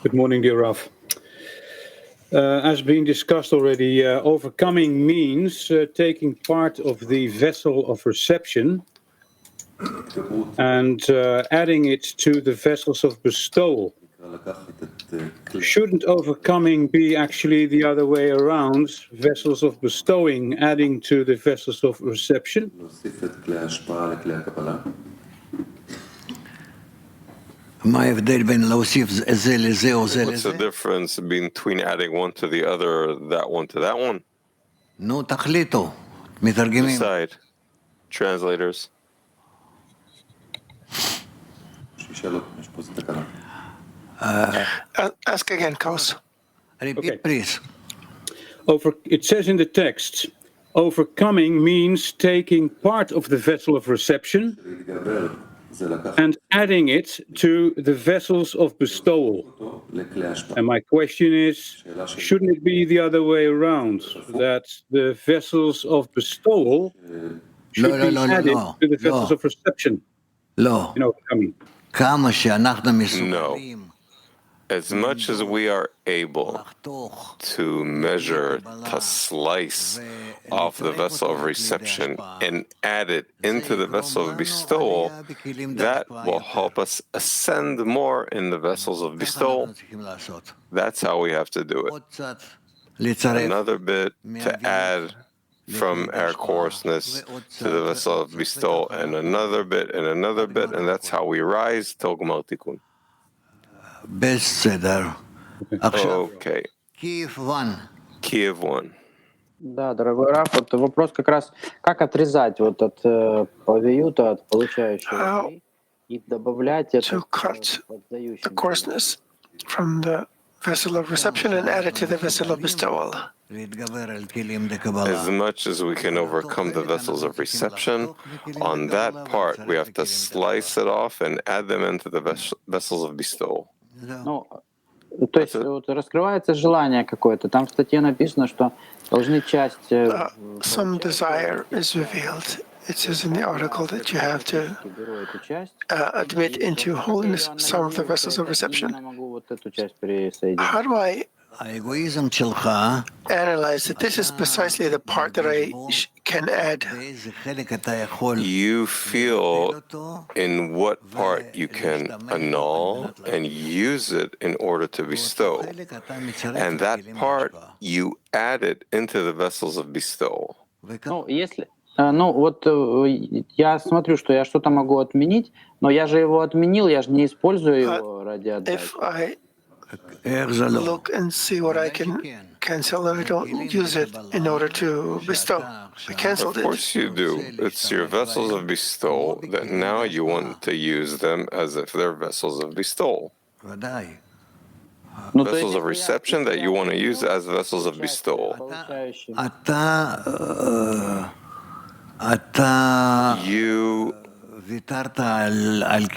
Good morning, dear Raf. As being discussed already, overcoming means taking part of the vessel of reception and adding it to the vessels of bestowal. Shouldn't overcoming be actually the other way around, vessels of bestowing, adding to the vessels of reception? What's the difference between adding one to the other, that one to that one? Decide. Translators. Ask again, Kaos. Repeat, please. It says in the text, overcoming means taking part of the vessel of reception and adding it to the vessels of bestowal. And my question is, shouldn't it be the other way around, that the vessels of bestowal should be added to the vessels of reception? No. Overcoming. No. As much as we are able to measure, to slice off the vessel of reception and add it into the vessel of bestowal, that will help us ascend more in the vessels of bestowal. That's how we have to do it. Another bit to add from our coarseness to the vessel of bestowal, and another bit, and that's how we rise till Gmar Tikkun. Okay. Kiev 1. Да, дорогой Раф, вот вопрос как раз, как отрезать вот от повиюта, от получающего и добавлять это к поддающему. The coarseness from the vessel of reception and add it to the vessel of bestowal. As much as we can overcome the vessels of reception, on that part we have to slice it off and add them into the vessels of bestowal. Ну, то есть вот раскрывается желание какое-то. Там в статье написано, что должны часть... Some desire is revealed. It says in the article that you have to admit into holiness some of the vessels of reception. How do I analyze that this is precisely the part that I can add? You feel in what part you can annul and use it in order to bestow. And that part, you add it into the vessels of bestowal. Ну, вот я смотрю, что я что-то могу отменить, но я же его отменил, я же не использую его ради отдачи. Look and see what I can cancel, and I don't use it in order to bestow. I canceled it. Of course you do. It's your vessels of bestowal that now you want to use them as if they're vessels of bestowal. Vessels of reception that you want to use as vessels of bestowal. You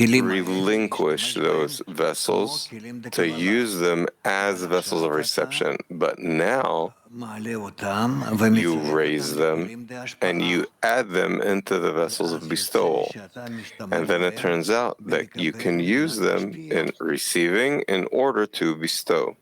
relinquish those vessels to use them as vessels of reception, but now you raise them and you add them into the vessels of bestowal. And then it turns out that you can use them in receiving in order to bestow.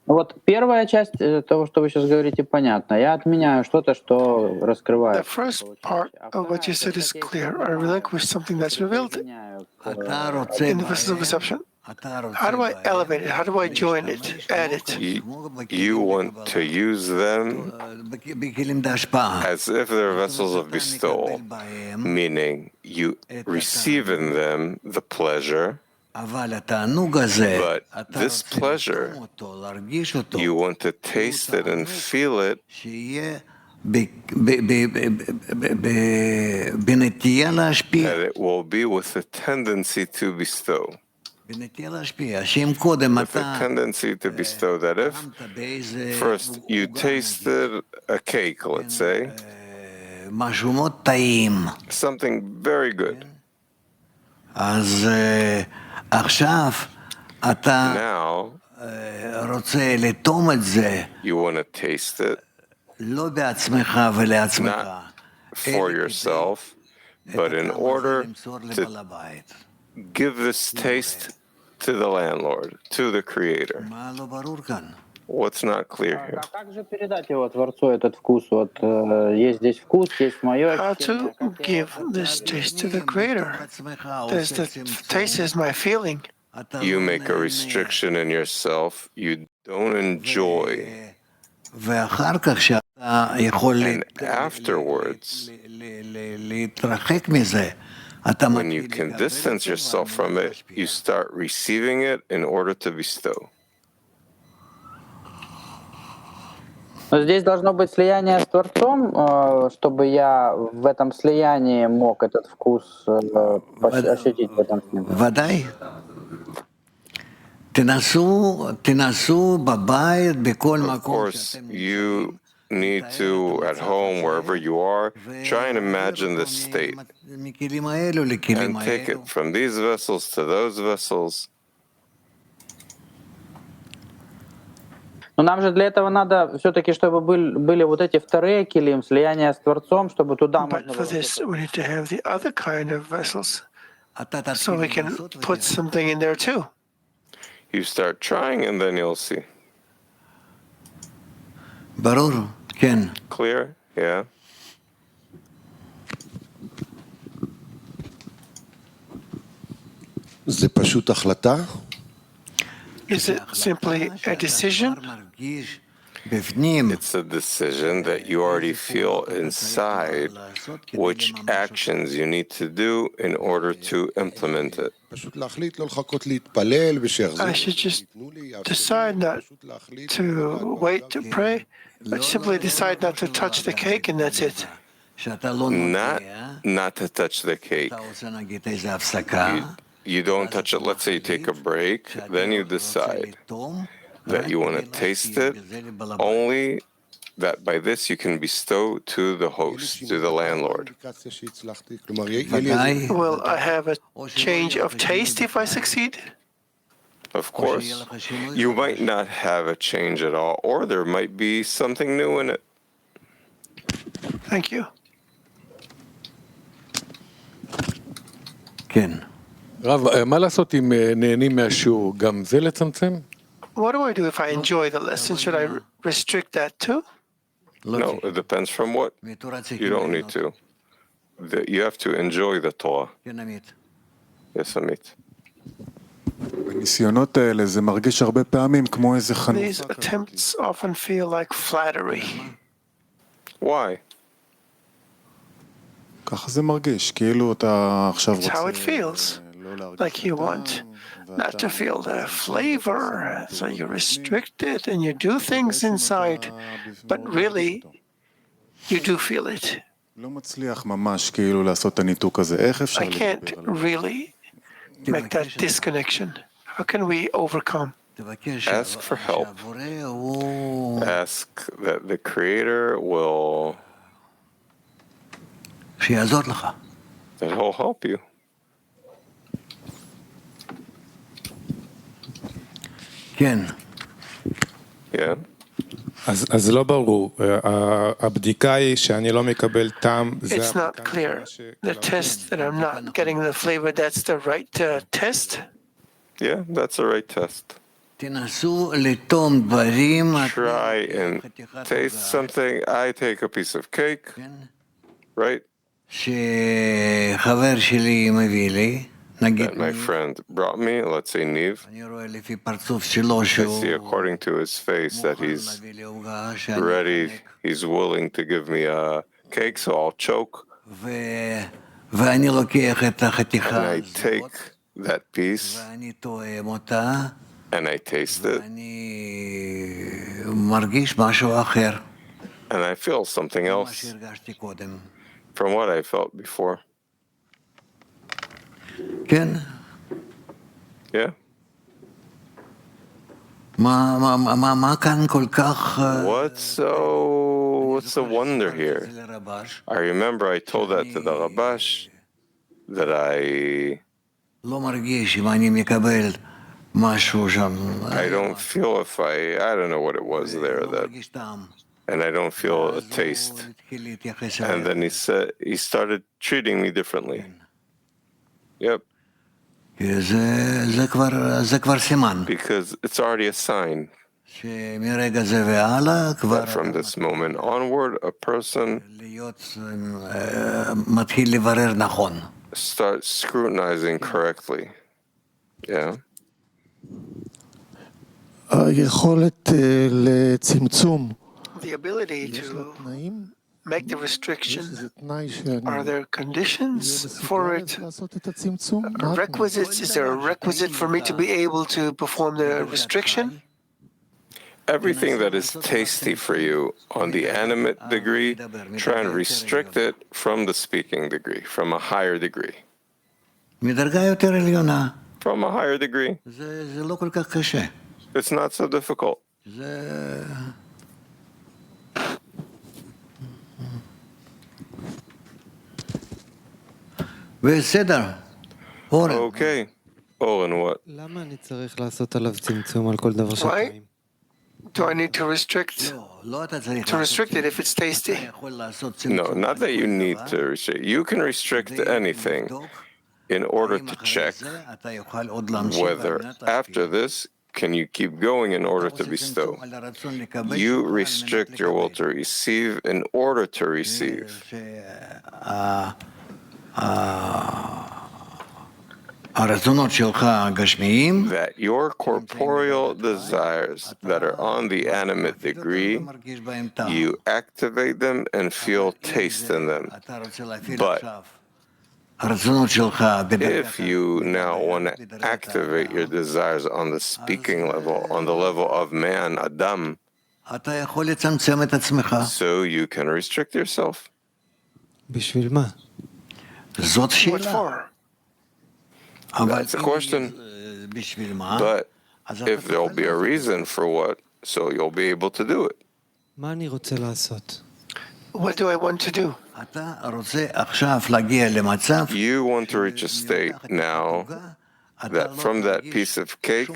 Вот первая часть того, что вы сейчас говорите, понятно. Я отменяю что-то, что раскрывает. The first part of what you said is clear. I relinquish something that's revealed in the vessels of reception. How do I elevate it? How do I join it, add it? You want to use them as if they're vessels of bestowal, meaning you receive in them the pleasure. But this pleasure, you want to taste it and feel it that it will be with a tendency to bestow. With a tendency to bestow, that if first you tasted a cake, let's say, something very good. Now, you want to taste it, not for yourself, but in order to give this taste to the landlord, to the creator. What's not clear here? Как же передать его Творцу этот вкус? Вот есть здесь вкус, есть мое How ощущение. to give this taste to the Creator? There's the taste is my feeling. You make a restriction in yourself. You don't enjoy. And afterwards, when you can distance yourself from it, you start receiving it in order to bestow. Но здесь должно быть слияние с Творцом, чтобы я в этом слиянии мог этот вкус ощутить в этом сне. ודאי. תנסו בבית, בכל Of מקום course, שאתם you need to, at home, wherever you are, try and imagine this state מכלים האלו לכלים and take האלו. it from these vessels to those vessels. Но нам же для этого надо все-таки, чтобы были вот эти вторые килим, слияние с Творцом, чтобы туда можно But for было... this, we need to have the other kind of vessels, אתה so we תתחיל can לעשות put ותראה. something in there too. You start trying and then you'll see. ברור, כן. Clear? Yeah? זה פשוט החלטה? Is it simply a decision? מרגיש בפנים. It's a decision that you already feel inside which actions you need to do in order to implement it. פשוט להחליט לא לחכות להתפלל ושיחזרו. I should just decide not to wait to pray, but simply decide not to touch the cake and that's it. שאתה לא נוגע, Not to touch the cake. אתה עושה נגיד איזה הפסקה. You don't touch it. Let's say you take a break, then you decide that you want to taste it, only that by this you can bestow to the host, to the landlord. Will I have a change of taste if I succeed? Of course, you might not have a change at all, or there might be something new in it. Thank you. כן. רב, מה לעשות אם נהנים מהשיעור? גם זה לצמצם? What do I do if I enjoy the lesson? Should I restrict that too? No, it depends from what. You don't need to. You have to enjoy the Torah. כן, עמית. Yes, Amit. הניסיונות האלה זה מרגיש הרבה פעמים כמו איזה These חנופה. attempts often feel like flattery. Why? ככה זה מרגיש, כאילו אתה עכשיו It's how רוצה it feels. לא להרגיש Like you want not to feel the flavor, so you restrict it and you do things inside, but really you do feel it. לא מצליח ממש כאילו לעשות את הניתוק הזה. איך אפשר I can't לדבר על זה? really make that disconnection. How can we overcome? Ask for help. Ask that the Creator will, שיעזור לך. that He'll help you. כן. Yeah. אז לא ברור, הבדיקה היא שאני לא מקבל טעם, It's not clear. The test that I'm not getting the flavor, that's the right test? Yeah, that's the right test. תנסו לטום דברים. Try and taste something. I take a piece of cake, right? שחבר שלי מביא לי. נגיד, That my friend brought me, let's say Niv. אני רואה לפי פרצוף שלו I שהוא see according to his face that he's מביא לי עוגה שאני ready, he's willing to give me a cake, so I'll choke. ואני לוקח את And החתיכה I הזאת, take that piece ואני טועם אותה, and I taste it, ואני מרגיש משהו אחר, and I feel something ממה else שהרגשתי קודם. from what I felt before. כן? Yeah. מה כאן כל כך... What's the wonder here? I remember I told that to the Rabash, that I לא מרגיש אם אני מקבל משהו שם. I don't feel if I don't know what it was there, לא that, מרגיש טעם. and I don't feel a taste. הוא התחיל להתייחס And then he started treating me differently. Yep. Because it's already a sign that from this moment onward, a person starts scrutinizing correctly. Yeah? The ability to make the restriction, are there conditions for it? Requisites? Is there a requisite for me to be able to perform the restriction? Everything that is tasty for you on the animate degree, try and restrict it from the speaking degree, from a higher degree. From a higher degree. It's not so difficult. Okay. Oh, and what? Why do I need to restrict it if it's tasty? No, not that you need to restrict. You can restrict anything in order to check whether after this can you keep going in order to bestow. You restrict your will to receive in order to receive. That your corporeal desires that are on the animate degree, you activate them and feel taste in them. But if you now want to activate your desires on the speaking level, on the level of man, Adam, so you can restrict yourself. What for? That's a question. But if there'll be a reason for what, so you'll be able to do it. What do I want to do? You want to reach a state now that from that piece of cake,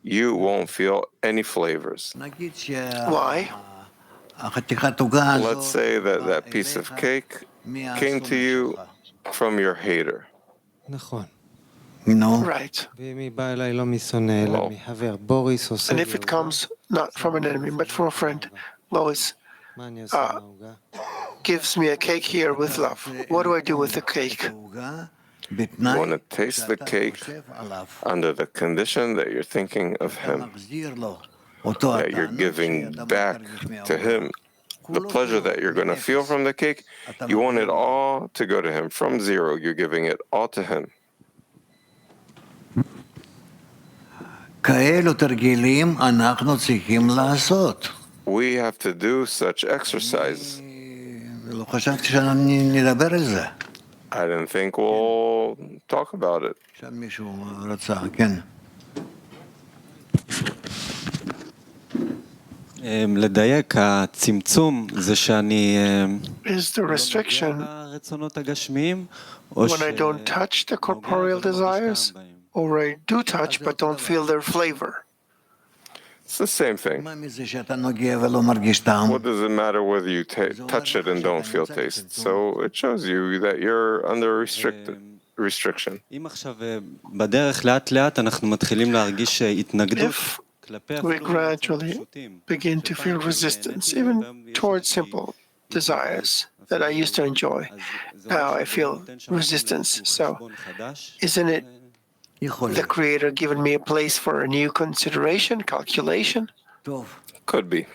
you won't feel any flavors. Why? Let's say that that piece of cake came to you from your hater. Right. Well, And if it comes not from an enemy, but from a friend, Lois gives me a cake here with love. What do I do with the cake? you want to taste the cake under the condition that you're thinking of him, that you're giving back to him. The pleasure that you're going to feel from the cake, you want it all to go to him. From zero, you're giving it all to him. We have to do such exercise. I didn't think we'll talk about it. לדייק, הצמצום זה שאני Is the restriction when I don't touch the corporeal desires, or I do touch but don't feel their flavor? It's the same thing. What does it matter whether you touch it and don't feel taste? So it shows you that you're under restriction. אם עכשיו בדרך לאט לאט אנחנו מתחילים להרגיש התנגדות We gradually begin to feel resistance, even towards simple desires that I used to enjoy. Now I feel resistance. So, isn't it the Creator given me a place for a new consideration, calculation? Could be.